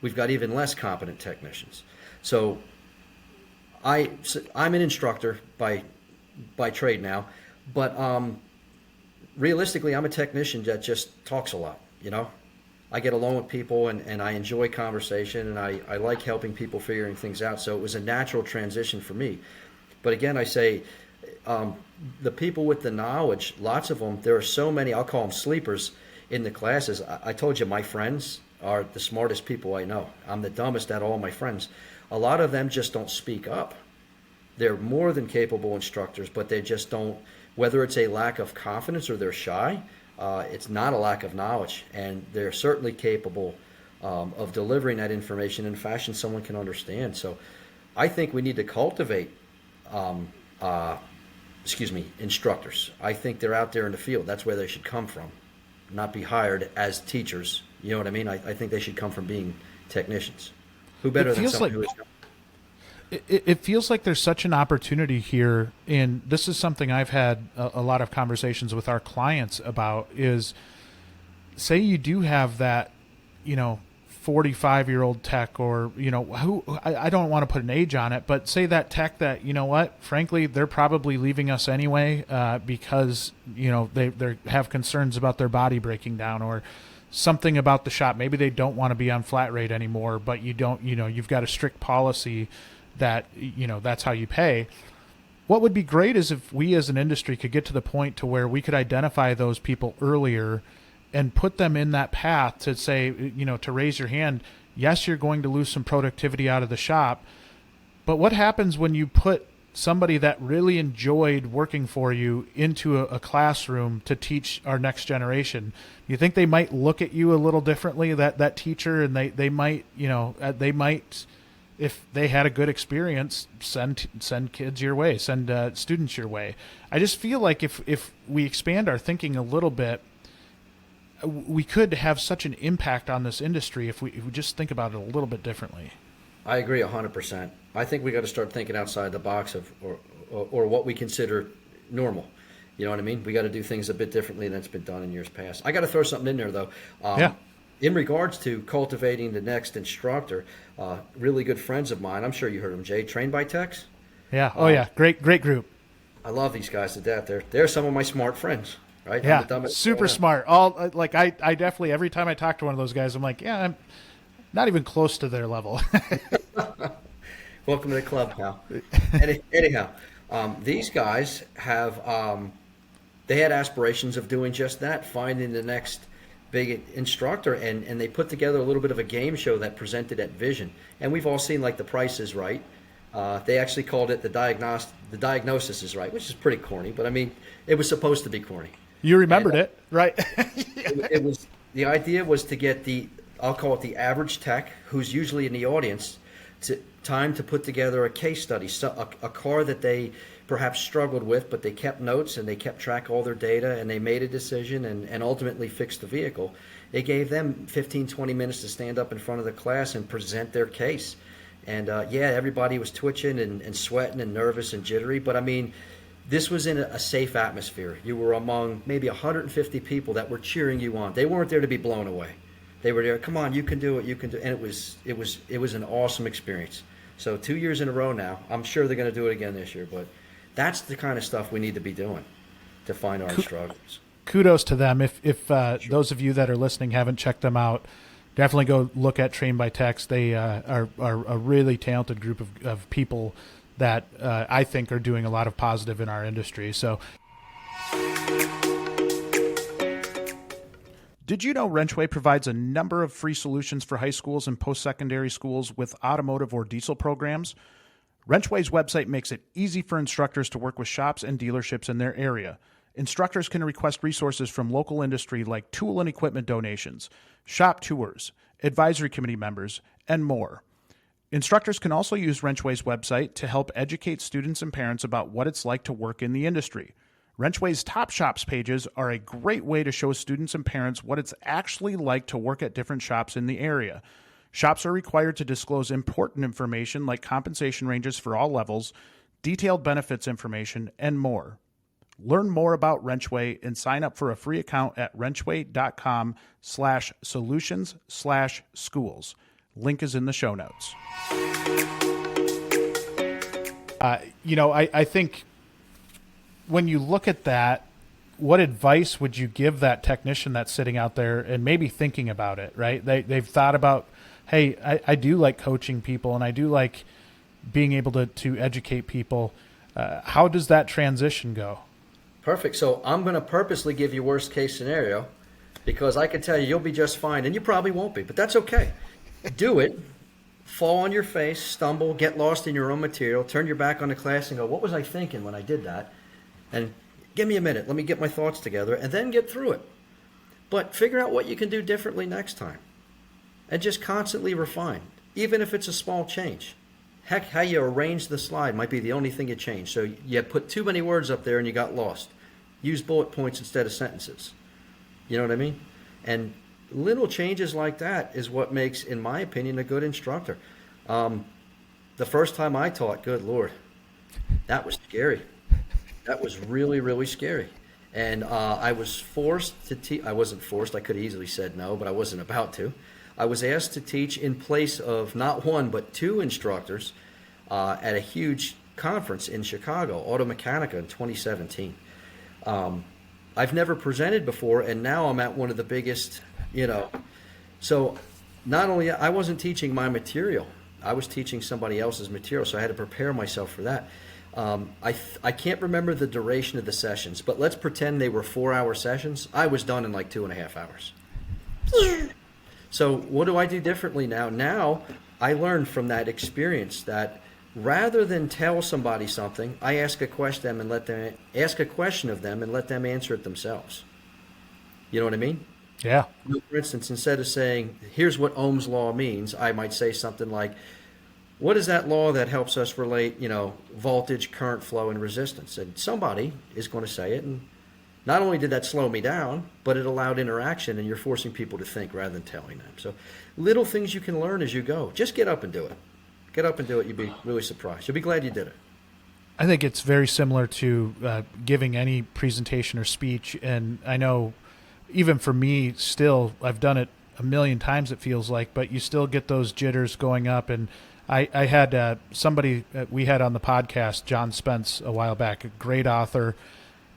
we've got even less competent technicians. So I'm an instructor by trade now, but realistically, I'm a technician that just talks a lot. I get along with people, and I enjoy conversation, and I like helping people figuring things out. So it was a natural transition for me. But again, I say, the people with the knowledge, lots of them, there are so many, I'll call them sleepers in the classes. I told you, my friends are the smartest people I know. I'm the dumbest out of all my friends. A lot of them just don't speak up. They're more than capable instructors, but they just don't, whether it's a lack of confidence or they're shy, it's not a lack of knowledge. And they're certainly capable of delivering that information in a fashion someone can understand. So I think we need to cultivate instructors. I think they're out there in the field. That's where they should come from, not be hired as teachers. You know what I mean? I think they should come from being technicians. Who better than someone who is? It feels like there's such an opportunity here, and this is something I've had a lot of conversations with our clients about, is say you do have that, 45-year-old tech, or, who I don't want to put an age on it, but say that tech that, frankly, they're probably leaving us anyway because, they have concerns about their body breaking down, or something about the shop. Maybe they don't want to be on flat rate anymore, but you've got a strict policy that, that's how you pay. What would be great is if we as an industry could get to the point to where we could identify those people earlier and put them in that path to say, to raise your hand. Yes, you're going to lose some productivity out of the shop, but what happens when you put somebody that really enjoyed working for you into a classroom to teach our next generation, you think they might look at you a little differently, that teacher, and they might, they might, if they had a good experience, send kids your way, send students your way. I just feel like if we expand our thinking a little bit, we could have such an impact on this industry if we just think about it a little bit differently. I agree 100%. I think we got to start thinking outside the box of or what we consider normal. You know what I mean? We got to do things a bit differently than it's been done in years past. I got to throw something in there though. Yeah. In regards to cultivating the next instructor, really good friends of mine. I'm sure you heard them, Jay. Trained by Techs. Yeah. Oh yeah. Great group. I love these guys to death. They're some of my smart friends. Right? Yeah. Super smart. I definitely, every time I talk to one of those guys, I'm like, yeah, I'm not even close to their level. Welcome to the club, pal. Anyhow, these guys have they had aspirations of doing just that, finding the next big instructor, and they put together a little bit of a game show that presented at Vision. And we've all seen like The Price is Right. They actually called it The Diagnosis is Right, which is pretty corny, but I mean, it was supposed to be corny. You remembered it, right? It was, the idea was to get I'll call it the average tech, who's usually in the audience, time to put together a case study, so a car that they perhaps struggled with, but they kept notes and they kept track of all their data, and they made a decision and ultimately fixed the vehicle. It gave them 15, 20 minutes to stand up in front of the class and present their case. And everybody was twitching and sweating and nervous and jittery, but I mean, this was in a safe atmosphere. You were among maybe 150 people that were cheering you on. They weren't there to be blown away. They were there, come on, you can do it, you can do it. And it was an awesome experience. So 2 years in a row now. I'm sure they're going to do it again this year, but that's the kind of stuff we need to be doing to find our instructors. Kudos to them. If Sure. Those of you that are listening haven't checked them out, definitely go look at Trained by Techs. They are a really talented group of people that I think are doing a lot of positive in our industry. So, did you know WrenchWay provides a number of free solutions for high schools and post-secondary schools with automotive or diesel programs? WrenchWay's website makes it easy for instructors to work with shops and dealerships in their area. Instructors can request resources from local industry like tool and equipment donations, shop tours, advisory committee members, and more. Instructors can also use WrenchWay's website to help educate students and parents about what it's like to work in the industry. WrenchWay's Top Shops pages are a great way to show students and parents what it's actually like to work at different shops in the area. Shops are required to disclose important information like compensation ranges for all levels, detailed benefits information, and more. Learn more about WrenchWay and sign up for a free account at wrenchway.com/solutions/schools. Link is in the show notes. I think when you look at that, what advice would you give that technician that's sitting out there and maybe thinking about it, right? They've thought about, hey, I do like coaching people and I do like being able to educate people. How does that transition go? Perfect. So I'm going to purposely give you worst case scenario because I can tell you you'll be just fine, and you probably won't be, but that's okay. Do it. Fall on your face, stumble, get lost in your own material, turn your back on the class and go, what was I thinking when I did that? And give me a minute. Let me get my thoughts together and then get through it. But figure out what you can do differently next time and just constantly refine, even if it's a small change. Heck, how you arrange the slide might be the only thing you change. So you put too many words up there and you got lost. Use bullet points instead of sentences. You know what I mean? And little changes like that is what makes, in my opinion, a good instructor. The first time I taught, good Lord, that was scary. That was really, really scary. And I was forced to teach. I wasn't forced. I could have easily said no, but I wasn't about to. I was asked to teach in place of not one, but two instructors at a huge conference in Chicago, Automechanica, in 2017. I've never presented before, and now I'm at one of the biggest, So not only, I wasn't teaching my material, I was teaching somebody else's material, so I had to prepare myself for that. I can't remember the duration of the sessions, but let's pretend they were 4-hour sessions. I was done in like 2.5 hours. So what do I do differently now? Now I learned from that experience that rather than tell somebody something, I ask a question of them and let them answer it themselves. You know what I mean? Yeah. For instance, instead of saying, here's what Ohm's law means, I might say something like, what is that law that helps us relate, voltage, current flow, and resistance? And somebody is going to say it, and not only did that slow me down, but it allowed interaction, and you're forcing people to think rather than telling them. So little things you can learn as you go. Just get up and do it. Get up and do it. You'll be really surprised. You'll be glad you did it. I think it's very similar to giving any presentation or speech. And I know even for me still, I've done it a million times, it feels like, but you still get those jitters going up. And I had somebody we had on the podcast, John Spence, a while back, a great author,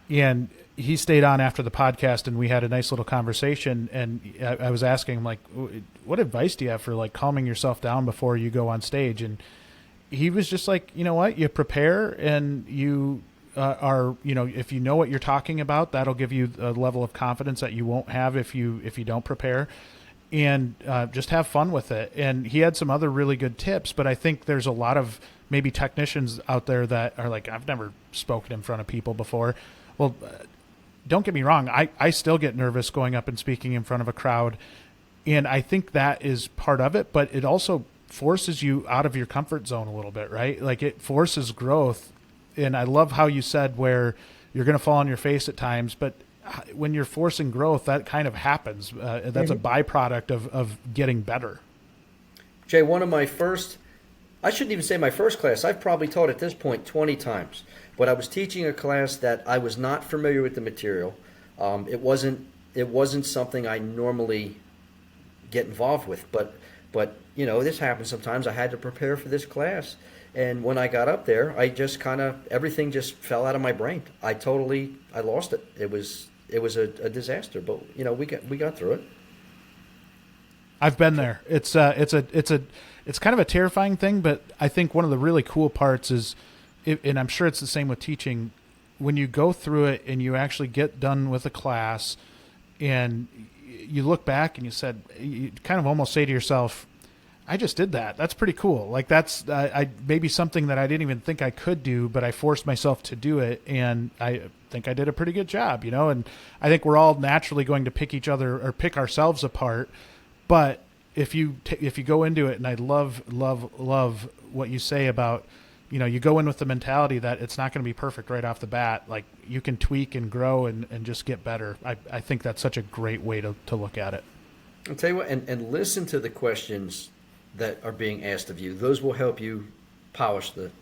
and he stayed on after the podcast, and we had a nice little conversation. And I was asking him, like, what advice do you have for like calming yourself down before you go on stage? And he was just like, you know what, you prepare, and you if you know what you're talking about, that'll give you a level of confidence that you won't have if you don't prepare, and just have fun with it. And he had some other really good tips, but I think there's a lot of maybe technicians out there that are like, I've never spoken in front of people before. Well, don't get me wrong. I still get nervous going up and speaking in front of a crowd. And I think that is part of it, but it also forces you out of your comfort zone a little bit, right? Like, it forces growth. And I love how you said where you're going to fall on your face at times, but when you're forcing growth, that kind of happens. That's a byproduct of getting better. Jay, one of my first, I shouldn't even say my first class, I've probably taught at this point 20 times. But I was teaching a class that I was not familiar with the material. It wasn't something I normally get involved with. But this happens sometimes. I had to prepare for this class, and when I got up there, I just everything just fell out of my brain. I lost it. It was a disaster. But we got through it. I've been there. It's kind of a terrifying thing, but I think one of the really cool parts is, and I'm sure it's the same with teaching, when you go through it and you actually get done with a class and you look back and you kind of almost say to yourself, I just did that. That's pretty cool. Like, that's maybe something that I didn't even think I could do, but I forced myself to do it, and I think I did a pretty good job, and I think we're all naturally going to pick ourselves apart. But if you go into it, and I love what you say about, you go in with the mentality that it's not going to be perfect right off the bat. Like, you can tweak and grow and just get better. I think that's such a great way to look at it. I'll tell you what, and listen to the questions that are being asked of you. Those will help you polish the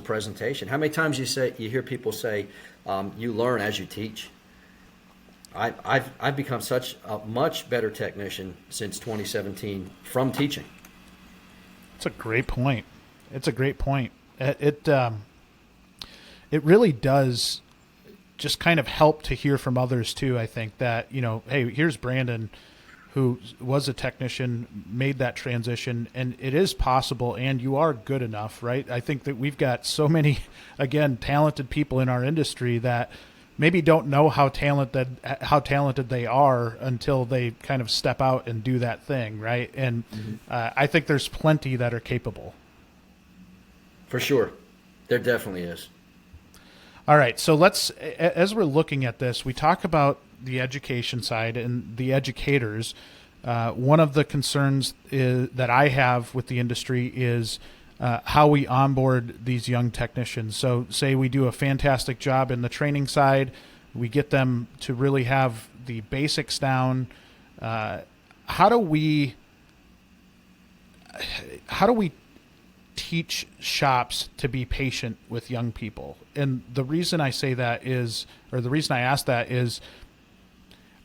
presentation. How many times you hear people say, you learn as you teach? I've become such a much better technician since 2017 from teaching. It's a great point. It really does just kind of help to hear from others too. I think that, hey, here's Brandon, who was a technician, made that transition, and it is possible, and you are good enough, right? I think that we've got so many, again, talented people in our industry that maybe don't know how talented they are until they kind of step out and do that thing, right? And I think there's plenty that are capable. For sure. There definitely is. All right, so as we're looking at this, we talk about the education side and the educators. One of the concerns that I have with the industry is how we onboard these young technicians. So say we do a fantastic job in the training side, we get them to really have the basics down. How do we teach shops to be patient with young people? And the reason I say that is, or the reason I ask that is,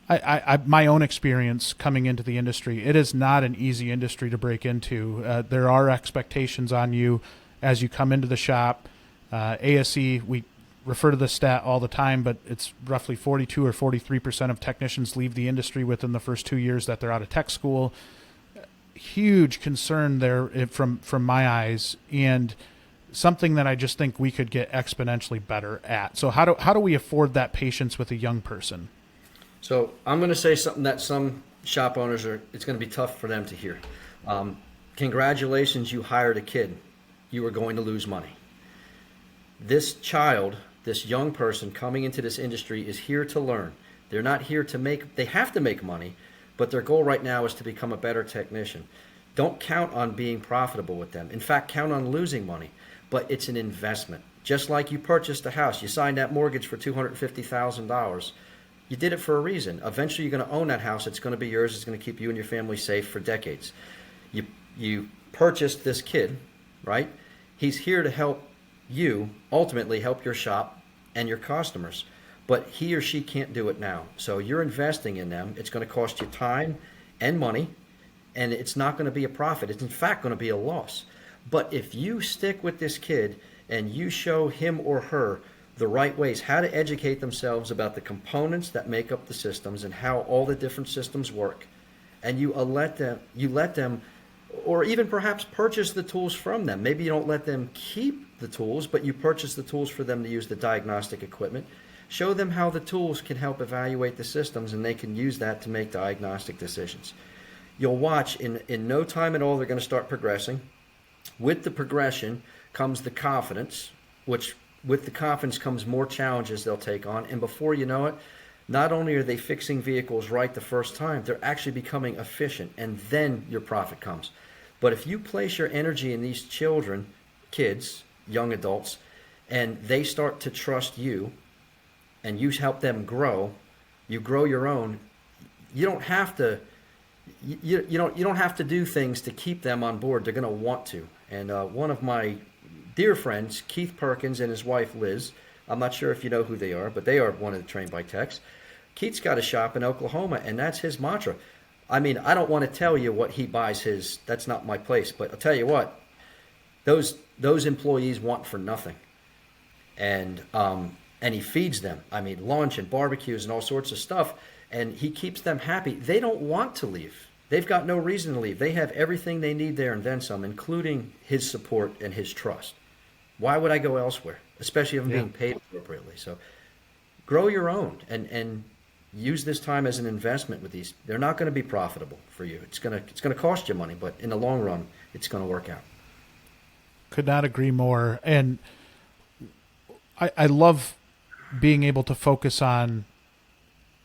I my own experience coming into the industry, it is not an easy industry to break into. There are expectations on you as you come into the shop. ASE, we refer to the stat all the time, but it's roughly 42 or 43% of technicians leave the industry within the first 2 years that they're out of tech school. Huge concern there from my eyes, and something that I just think we could get exponentially better at. So how do we afford that patience with a young person? So I'm going to say something that some shop owners it's going to be tough for them to hear. Congratulations, you hired a kid. You are going to lose money. This child, this young person coming into this industry is here to learn. They're not here to they have to make money, but their goal right now is to become a better technician. Don't count on being profitable with them. In fact, count on losing money, but it's an investment. Just like you purchased a house, you signed that mortgage for $250,000. You did it for a reason. Eventually, you're going to own that house. It's going to be yours. It's going to keep you and your family safe for decades. You purchased this kid, right? He's here to help you, ultimately help your shop and your customers. But he or she can't do it now. So you're investing in them. It's going to cost you time and money, and it's not going to be a profit. It's in fact going to be a loss. But if you stick with this kid and you show him or her the right ways, how to educate themselves about the components that make up the systems and how all the different systems work, and you let them, or even perhaps purchase the tools from them. Maybe you don't let them keep the tools, but you purchase the tools for them to use the diagnostic equipment. Show them how the tools can help evaluate the systems, and they can use that to make diagnostic decisions. You'll watch in no time at all, they're going to start progressing. With the progression comes the confidence, which with the confidence comes more challenges they'll take on. And before you know it, not only are they fixing vehicles right the first time, they're actually becoming efficient, and then your profit comes. But if you place your energy in these children, kids, young adults, and they start to trust you, and you help them grow, you grow your own. You don't have to. You don't have to do things to keep them on board. They're going to want to. And one of my dear friends, Keith Perkins, and his wife Liz. I'm not sure if you know who they are, but they are one of the trained by techs. Keith's got a shop in Oklahoma, and that's his mantra. I mean, I don't want to tell you what he buys his. That's not my place. But I'll tell you what, those employees want for nothing, and he feeds them. I mean, lunch and barbecues and all sorts of stuff, and he keeps them happy. They don't want to leave. They've got no reason to leave. They have everything they need there and then some, including his support and his trust. Why would I go elsewhere, especially if I'm being paid appropriately? So grow your own and use this time as an investment with these. They're not going to be profitable for you. It's going to cost you money, but in the long run, it's going to work out. Could not agree more. And I love being able to focus on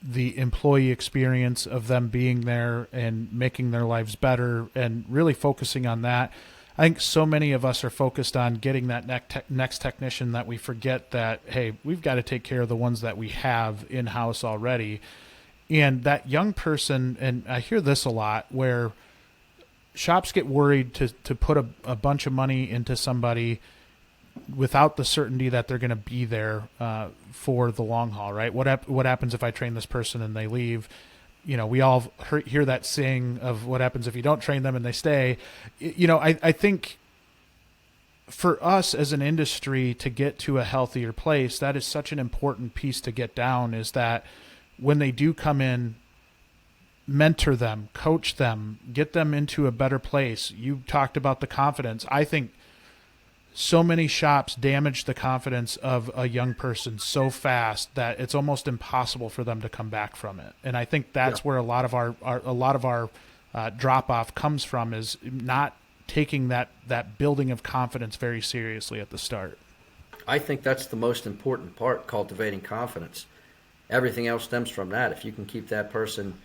the employee experience of them being there and making their lives better and really focusing on that. I think so many of us are focused on getting that next technician that we forget that, hey, we've got to take care of the ones that we have in-house already. And that young person, and I hear this a lot, where shops get worried to put a bunch of money into somebody without the certainty that they're going to be there for the long haul, right? What happens if I train this person and they leave? You know, we all hear that saying of what happens if you don't train them and they stay. You know, I think for us as an industry to get to a healthier place, that is such an important piece to get down, is that when they do come in, mentor them, coach them, get them into a better place. You talked about the confidence. I think so many shops damage the confidence of a young person so fast that it's almost impossible for them to come back from it. And I think that's where a lot of our drop off comes from, is not taking that building of confidence very seriously at the start. I think that's the most important part, cultivating confidence. Everything else stems from that. If you can keep that person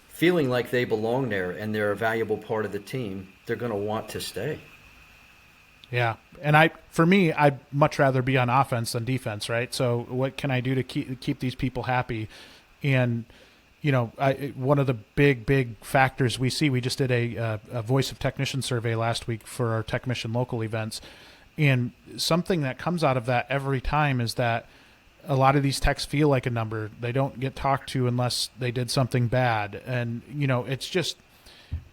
feeling like they belong there and they're a valuable part of the team, they're going to want to stay. Yeah. And for me, I'd much rather be on offense than defense, right? So what can I do to keep these people happy? And, you know, one of the big factors we see, we just did a voice of technician survey last week for our Techmission local events. And something that comes out of that every time is that a lot of these techs feel like a number. They don't get talked to unless they did something bad. And, you know, it's just,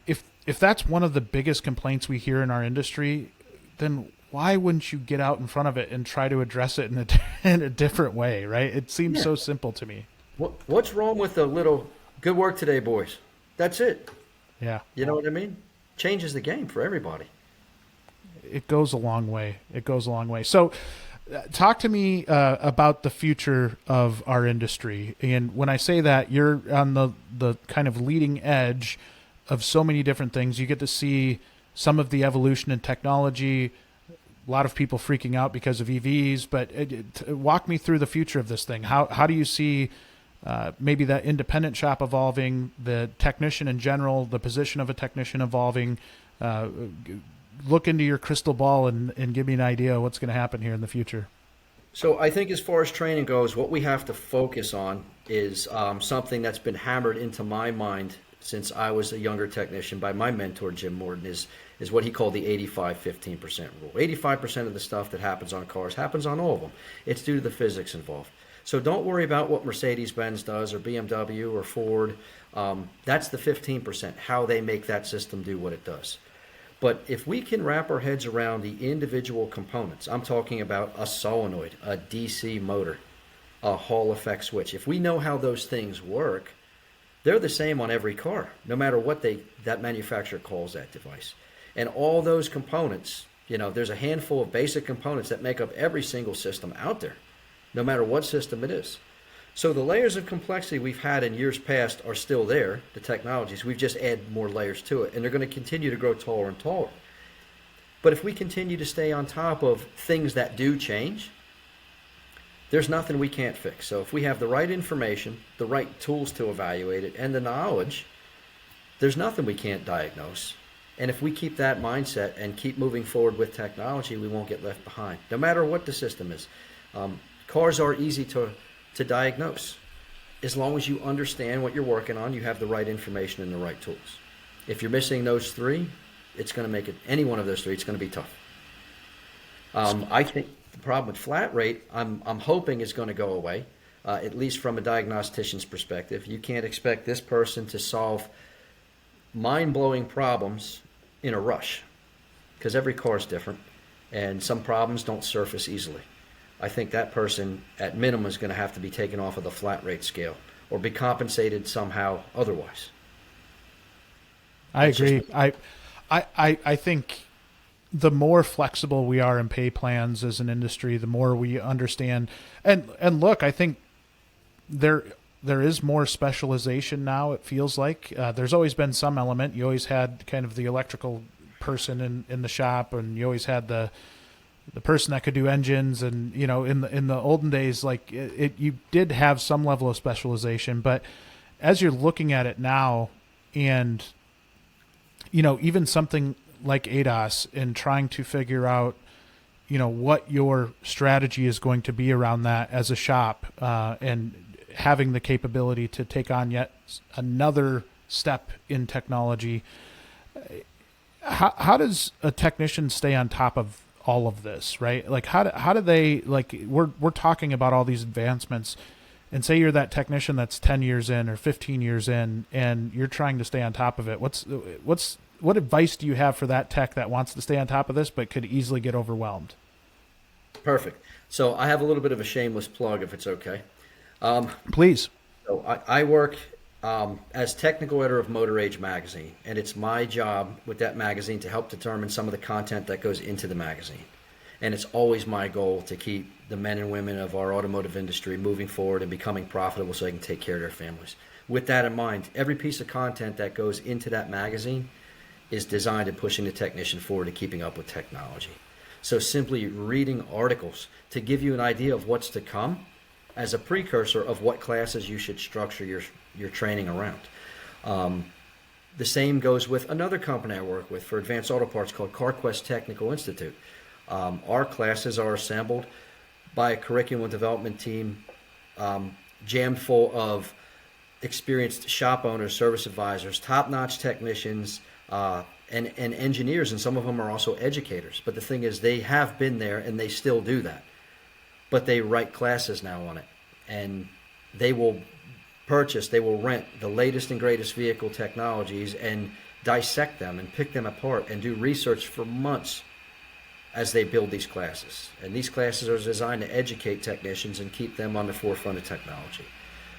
if that's one of the biggest complaints we hear in our industry, then why wouldn't you get out in front of it and try to address it in a different way, right? It seems so simple to me. What's wrong with a little good work today, boys? That's it. Yeah. You know what I mean? Changes the game for everybody. It goes a long way. So talk to me about the future of our industry. And when I say that, you're on the kind of leading edge of so many different things. You get to see some of the evolution in technology, a lot of people freaking out because of EVs, but walk me through the future of this thing. How do you see maybe that independent shop evolving, the technician in general, the position of a technician evolving? Look into your crystal ball and give me an idea of what's going to happen here in the future. So I think as far as training goes, what we have to focus on is something that's been hammered into my mind since I was a younger technician by my mentor, Jim Morton, is what he called the 85-15% rule. 85% of the stuff that happens on cars happens on all of them. It's due to the physics involved. So don't worry about what Mercedes-Benz does or BMW or Ford. That's the 15%, how they make that system do what it does. But if we can wrap our heads around the individual components, I'm talking about a solenoid, a DC motor, a Hall effect switch. If we know how those things work, they're the same on every car, no matter what that manufacturer calls that device. And all those components, there's a handful of basic components that make up every single system out there, no matter what system it is. So the layers of complexity we've had in years past are still there, the technologies. We've just added more layers to it, and they're going to continue to grow taller and taller. But if we continue to stay on top of things that do change, there's nothing we can't fix. So if we have the right information, the right tools to evaluate it, and the knowledge, there's nothing we can't diagnose. And if we keep that mindset and keep moving forward with technology, we won't get left behind, no matter what the system is. Cars are easy to diagnose. As long as you understand what you're working on, you have the right information and the right tools. If you're missing those three, it's going to make it, any one of those three, it's going to be tough. I think the problem with flat rate, I'm hoping is going to go away, at least from a diagnostician's perspective. You can't expect this person to solve mind-blowing problems in a rush, because every car is different, and some problems don't surface easily. I think that person, at minimum, is going to have to be taken off of the flat rate scale or be compensated somehow otherwise. I agree. I think the more flexible we are in pay plans as an industry, the more we understand. And look, I think there is more specialization now, it feels like. There's always been some element. You always had kind of the electrical person in the shop, and you always had the person that could do engines, and in the olden days, like you did have some level of specialization. But as you're looking at it now, and even something like ADAS, and trying to figure out what your strategy is going to be around that as a shop, and having the capability to take on yet another step in technology, how does a technician stay on top of all of this, right? Like how do they, like, we're talking about all these advancements, and say you're that technician that's 10 years in or 15 years in, and you're trying to stay on top of it. What advice do you have for that tech that wants to stay on top of this but could easily get overwhelmed? Perfect. So I have a little bit of a shameless plug, if it's okay. Please. So I work as technical editor of Motor Age magazine, and it's my job with that magazine to help determine some of the content that goes into the magazine. And it's always my goal to keep the men and women of our automotive industry moving forward and becoming profitable so they can take care of their families. With that in mind, every piece of content that goes into that magazine is designed at pushing the technician forward and keeping up with technology. So simply reading articles to give you an idea of what's to come as a precursor of what classes you should structure your training around. The same goes with another company I work with for advanced auto parts called CarQuest Technical Institute. Our classes are assembled by a curriculum development team jammed full of experienced shop owners, service advisors, top-notch technicians, and engineers, and some of them are also educators. But the thing is, they have been there and they still do that. But they write classes now on it, and they will rent the latest and greatest vehicle technologies and dissect them and pick them apart and do research for months as they build these classes. And these classes are designed to educate technicians and keep them on the forefront of technology.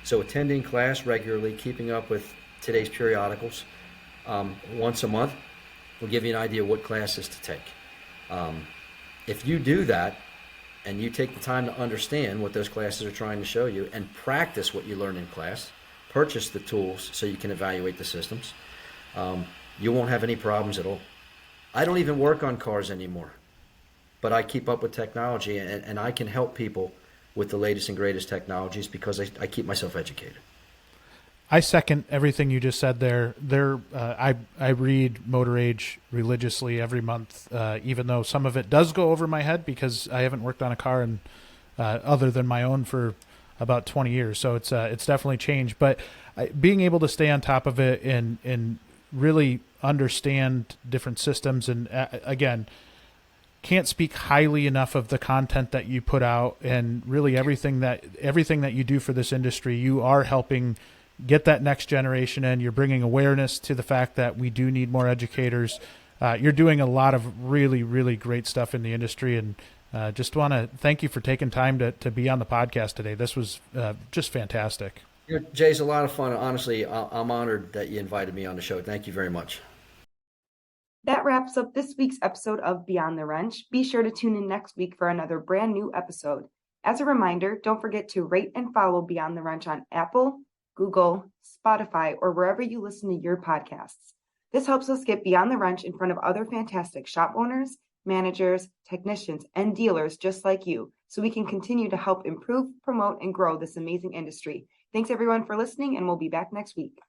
So attending class regularly, keeping up with today's periodicals once a month will give you an idea of what classes to take. If you do that, and you take the time to understand what those classes are trying to show you and practice what you learn in class, purchase the tools so you can evaluate the systems, you won't have any problems at all. I don't even work on cars anymore, but I keep up with technology, and I can help people with the latest and greatest technologies because I keep myself educated. I second everything you just said there. I read Motor Age religiously every month, even though some of it does go over my head because I haven't worked on a car in, other than my own for about 20 years. So it's definitely changed. But being able to stay on top of it and really understand different systems, and again, can't speak highly enough of the content that you put out, and really everything that you do for this industry. You are helping get that next generation in. You're bringing awareness to the fact that we do need more educators. You're doing a lot of really, really great stuff in the industry, and just want to thank you for taking time to be on the podcast today. This was just fantastic. Jay's a lot of fun. Honestly, I'm honored that you invited me on the show. Thank you very much. That wraps up this week's episode of Beyond the Wrench. Be sure to tune in next week for another brand new episode. As a reminder, don't forget to rate and follow Beyond the Wrench on Apple, Google, Spotify, or wherever you listen to your podcasts. This helps us get Beyond the Wrench in front of other fantastic shop owners, managers, technicians, and dealers just like you, so we can continue to help improve, promote, and grow this amazing industry. Thanks everyone for listening, and we'll be back next week.